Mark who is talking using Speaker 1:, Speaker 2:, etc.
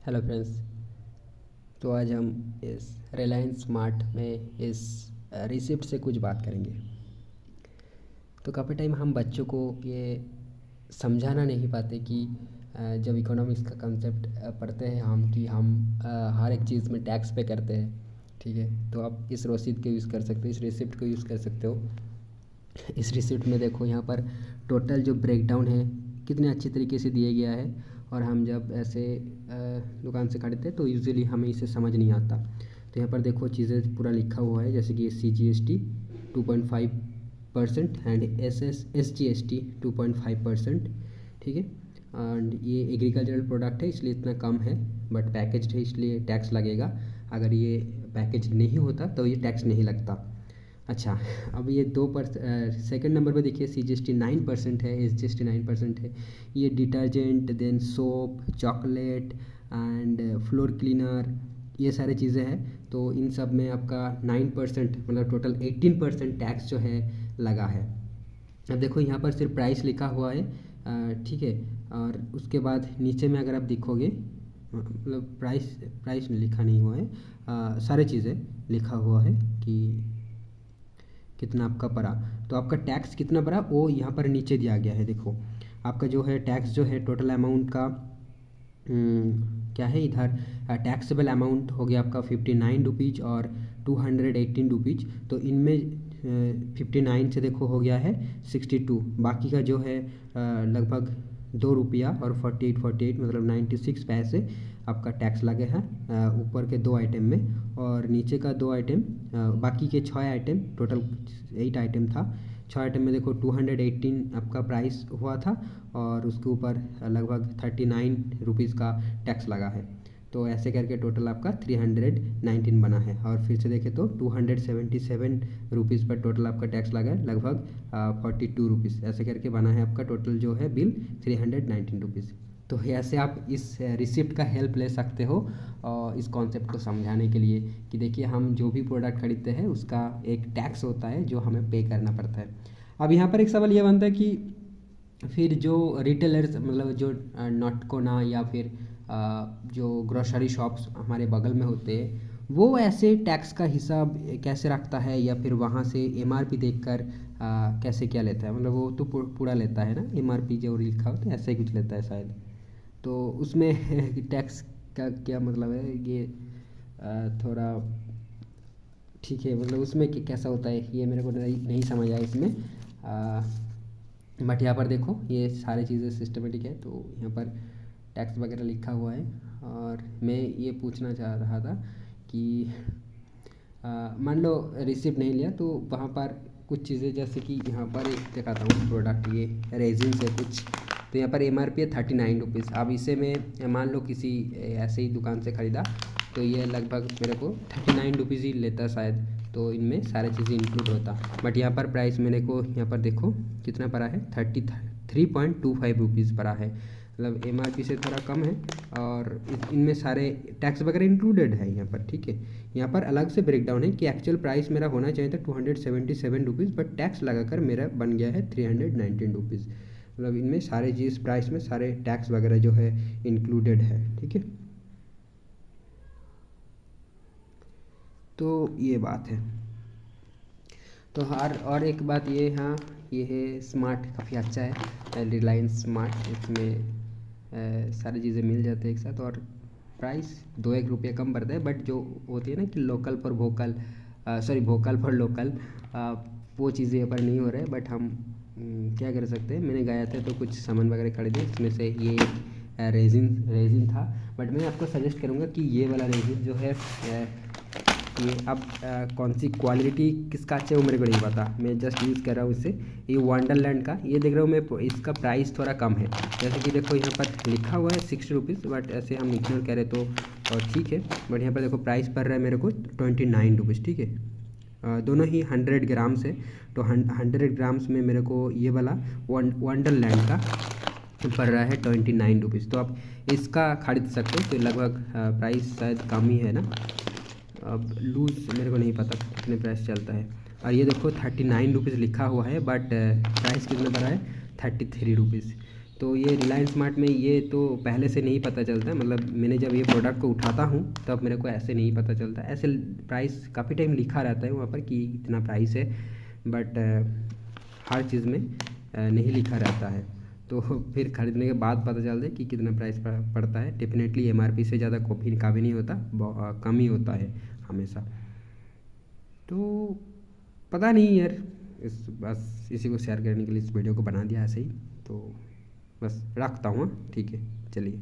Speaker 1: Hello friends. तो आज हम इस रिलायंस स्मार्ट में इस रिसिप्ट से कुछ बात करेंगे। तो काफ़ी टाइम हम बच्चों को ये समझाना नहीं पाते कि जब इकोनॉमिक्स का कंसेप्ट पढ़ते हैं हम कि हम हर एक चीज़ में टैक्स पे करते हैं। ठीक है, तो आप इस रसीद को यूज़ कर सकते हो, इस रिसिप्ट को यूज़ कर सकते हो। इस रिसिप्ट में देखो यहाँ पर टोटल जो ब्रेकडाउन है कितने अच्छे तरीके से दिया गया है। और हम जब ऐसे दुकान से खरीदते हैं तो यूजुअली हमें इसे समझ नहीं आता। तो यहाँ पर देखो चीज़ें पूरा लिखा हुआ है, जैसे कि CGST 2.5% एंड SGST 2.5%। ठीक है, एंड ये एग्रीकल्चरल प्रोडक्ट है इसलिए इतना कम है, बट पैकेज्ड है इसलिए टैक्स लगेगा। अगर ये पैकेज नहीं होता तो ये टैक्स नहीं लगता। अच्छा, अब ये सेकंड नंबर पे देखिए CGST 9% है, SGST 9% है। ये detergent, then soap, chocolate and floor cleaner, ये सारी चीज़ें हैं। तो इन सब में आपका 9% मतलब टोटल 18% टैक्स जो है लगा है। अब देखो यहाँ पर सिर्फ प्राइस लिखा हुआ है, ठीक है। और उसके बाद नीचे में अगर आप देखोगे मतलब प्राइस लिखा नहीं हुआ है, सारी चीज़ें लिखा हुआ है कि कितना आपका पड़ा। तो आपका टैक्स कितना पड़ा वो यहाँ पर नीचे दिया गया है। देखो आपका जो है टैक्स जो है टोटल अमाउंट का क्या है इधर, टैक्सेबल अमाउंट हो गया आपका 59 रुपीज़ और 218 रुपीज़। तो इनमें 59 से देखो हो गया है 62, बाकी का जो है लगभग 2 रुपया और 48 मतलब 96 पैसे आपका टैक्स लगे हैं ऊपर के 2 आइटम में। और नीचे का 2 आइटम, बाकी के 6 आइटम, टोटल 8 आइटम था। 6 आइटम में देखो 218 आपका प्राइस हुआ था और उसके ऊपर लगभग 39 रुपीज़ का टैक्स लगा है। तो ऐसे करके टोटल आपका 319 बना है। और फिर से देखें तो 277 रुपीज़ पर टोटल आपका टैक्स लगा है, लगभग 42 रुपीज़। ऐसे करके बना है आपका टोटल जो है बिल 319 रुपीज़। तो ऐसे आप इस रिसिप्ट का हेल्प ले सकते हो और इस कॉन्सेप्ट को समझाने के लिए कि देखिए हम जो भी प्रोडक्ट खरीदते हैं उसका एक टैक्स होता है जो हमें पे करना पड़ता है। अब यहाँ पर एक सवाल ये बनता है कि फिर जो रिटेलर्स मतलब जो नॉटकोना या फिर जो ग्रोसरी शॉप्स हमारे बगल में होते हैं वो ऐसे टैक्स का हिसाब कैसे रखता है, या फिर वहाँ से MRP देखकर कैसे क्या लेता है। मतलब वो तो पूरा लेता है ना, MRP जो लिखा होता है ऐसे ही कुछ लेता है शायद। तो उसमें टैक्स का क्या मतलब है ये थोड़ा ठीक है, मतलब उसमें कैसा होता है ये मेरे को नहीं समझ आया इसमें। बट यहाँ पर देखो ये सारी चीज़ें सिस्टमेटिक है, तो यहाँ पर टैक्स वगैरह लिखा हुआ है। और मैं ये पूछना चाह रहा था कि मान लो रिसिप्ट नहीं लिया तो वहाँ पर कुछ चीज़ें, जैसे कि यहाँ पर एक दिखाता हूँ प्रोडक्ट, ये रेजिन से कुछ। तो यहाँ पर MRP है 39 रुपीज़। अब इसे मैं मान लो किसी ऐसे ही दुकान से ख़रीदा तो ये लगभग मेरे को 39 रुपीज़ ही लेता शायद। तो इनमें सारी चीज़ें इंक्लूड होता, बट यहाँ पर प्राइस मेरे को यहाँ पर देखो कितना पड़ा है, 33.25 रुपीज़ पड़ा है। मतलब MRP से थोड़ा कम है और इनमें सारे टैक्स वगैरह इंक्लूडेड है यहाँ पर। ठीक है, यहाँ पर अलग से ब्रेकडाउन है कि एक्चुअल प्राइस मेरा होना चाहिए था 277 रुपीज़, बट टैक्स लगाकर मेरा बन गया है 319 रुपीज़। मतलब इनमें सारे चीज़ प्राइस में सारे टैक्स वगैरह जो है इंक्लूडेड है। ठीक है, तो ये बात है। तो और एक बात ये, हाँ ये है स्मार्ट काफ़ी अच्छा है, रिलायंस स्मार्ट। इसमें सारी चीज़ें मिल जाती है एक साथ और प्राइस 2-1 रुपये कम पड़ता है। बट जो होती है ना कि local for vocal, sorry vocal for local, वो चीज़ें यहाँ पर नहीं हो रहा है। बट हम क्या कर सकते हैं, मैंने गया था तो कुछ सामान वगैरह खरीदे, इसमें से ये रेजिन था। बट मैं आपको सजेस्ट करूँगा कि ये वाला रेजिन जो है ये अब कौन सी क्वालिटी किसका अच्छा है वो मेरे को नहीं पता, मैं जस्ट यूज़ कर रहा हूँ इसे। ये वंडरलैंड का ये देख रहा हूँ मैं, इसका प्राइस थोड़ा कम है। जैसे कि देखो यहाँ पर लिखा हुआ है 60 रुपीज़, बट ऐसे हम इग्नोर करें तो ठीक है। बट यहाँ पर देखो प्राइस पड़ रहा है मेरे को 29 रुपीज़। ठीक है, दोनों ही 100 ग्राम्स है। तो 100 ग्राम्स में मेरे को ये वाला वंडरलैंड का पड़ रहा है 29 रुपीज़। तो आप इसका खरीद सकते हो। तो लगभग प्राइस शायद कम ही है ना, अब लूज़ मेरे को नहीं पता कितने प्राइस चलता है। और ये देखो 39 रुपीज़ लिखा हुआ है, बट प्राइस कितना पड़ा है 33 रुपीज़। तो ये रिलायंस स्मार्ट में ये तो पहले से नहीं पता चलता है, मतलब मैंने जब ये प्रोडक्ट को उठाता हूँ तब मेरे को ऐसे नहीं पता चलता। ऐसे प्राइस काफ़ी टाइम लिखा रहता है वहाँ पर कि इतना प्राइस है, बट हर चीज़ में नहीं लिखा रहता है। तो फिर ख़रीदने के बाद पता चलता है कि कितना प्राइस पड़ता है। डेफिनेटली एमआरपी से ज़्यादा काफ़ी नहीं होता, कम ही होता है हमेशा। तो पता नहीं यार, बस इसी को शेयर करने के लिए इस वीडियो को बना दिया ऐसे ही। तो बस रखता हूँ, ठीक है, चलिए।